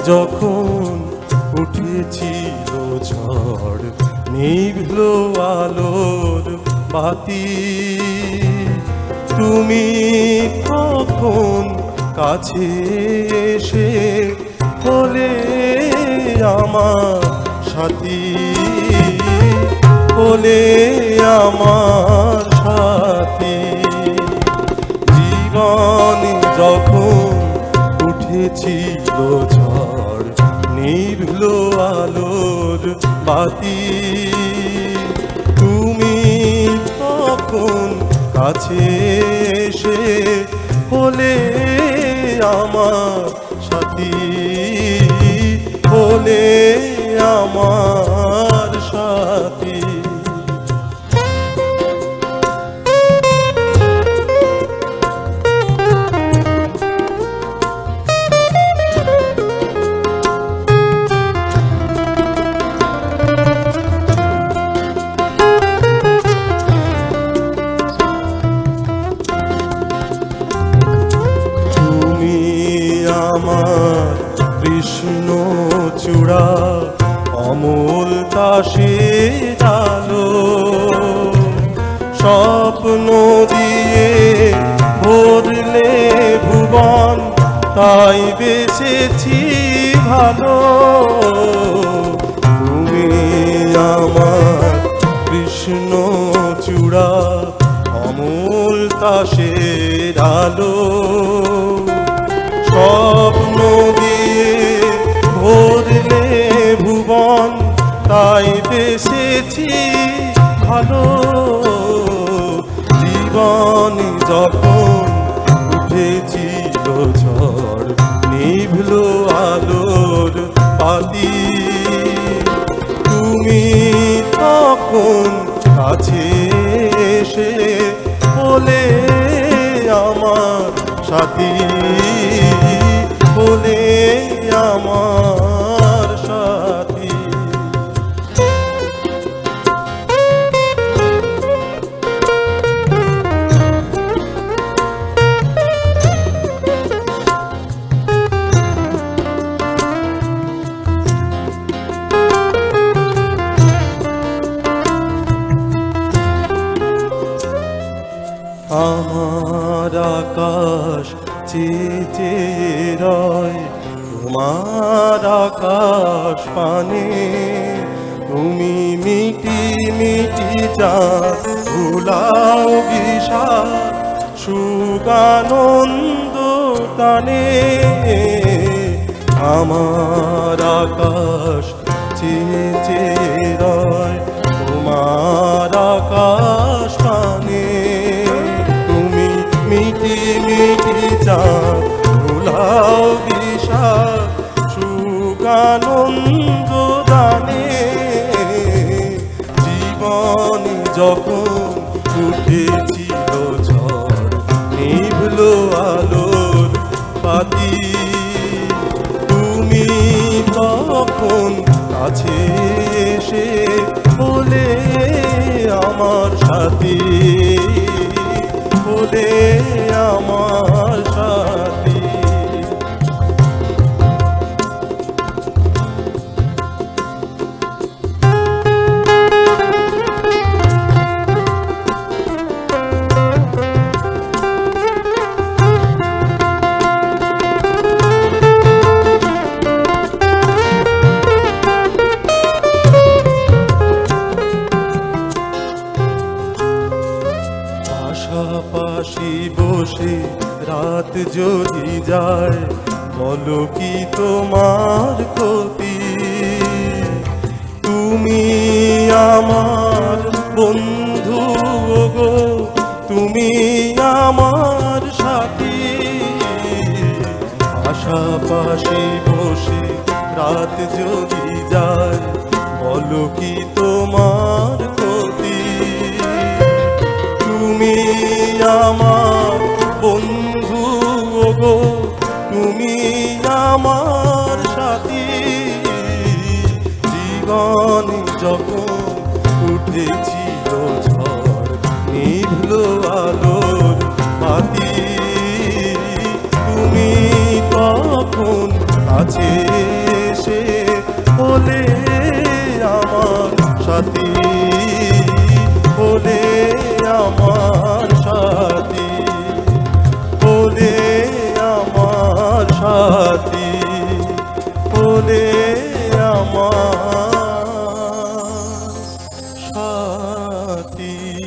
যখন উঠেছিল ঝড়, নিভল আলোর বাতি, তুমি তখন কাছে এসে হলে আমার সাথী, হলে আমার সাথী। জীবন যখন উঠেছিল ঝড়, নিভল আলোর বাতি, তুমি তখন কাছে এসে হলে আমার সাথী, হলে আমার সাথী। আমার কৃষ্ণ চূড়া, অমূল তাসের আলো, স্বপ্ন দিয়ে ভরলে ভুবন, তাই বেঁচেছি ভালো। তুমি আমার কৃষ্ণ চূড়া, অমূল তাসের আলো, স্বপ্ন দিয়ে ভরলে ভুবন, তাই বেঁচেছি ভালো। জীবন যখন উঠেছিল ঝড়, নিভল আলোর বাতি, তুমি তখন কাছে এসে হলে আমার সাথী, হলে আমার সাথী। আমার আকাশ চেয়ে রয় তোমার আকাশ পানে, তুমি মিটি মিটি চাঁদ ভুলাও বিষাদ সুগানন্দ টানে। আমার আকাশ চেয়ে রয় তোমার আকাশ পানে, তুমি মিটি মিটি চাঁদ ভুলাও বিষাদ সুগানন্দ দানে। জীবন যখন উঠেছিল ঝড়, নিভল আলোর বাতি, তুমি তখন কাছে এসে হলে আমার সাথী, হলে আমার সাথী। পাশাপাশি বসে রাত যদি যায়, বলো কি তোমার ক্ষতি? তুমি আমার বন্ধু গো, তুমি আমার সাথী। পাশাপাশি বসে রাত যদি যায়, বলো কি তোমার ক্ষতি? তুমি আমার বন্ধু গো, তুমি আমার সাথী। জীবন যখন উঠেছিল ঝড়, নিভল আলোর বাতি, তুমি তখন কাছে এসে হলে আমার সাথী, হলে আমার সাথী, হলে আমার সাথী, হলে আমার সাথী।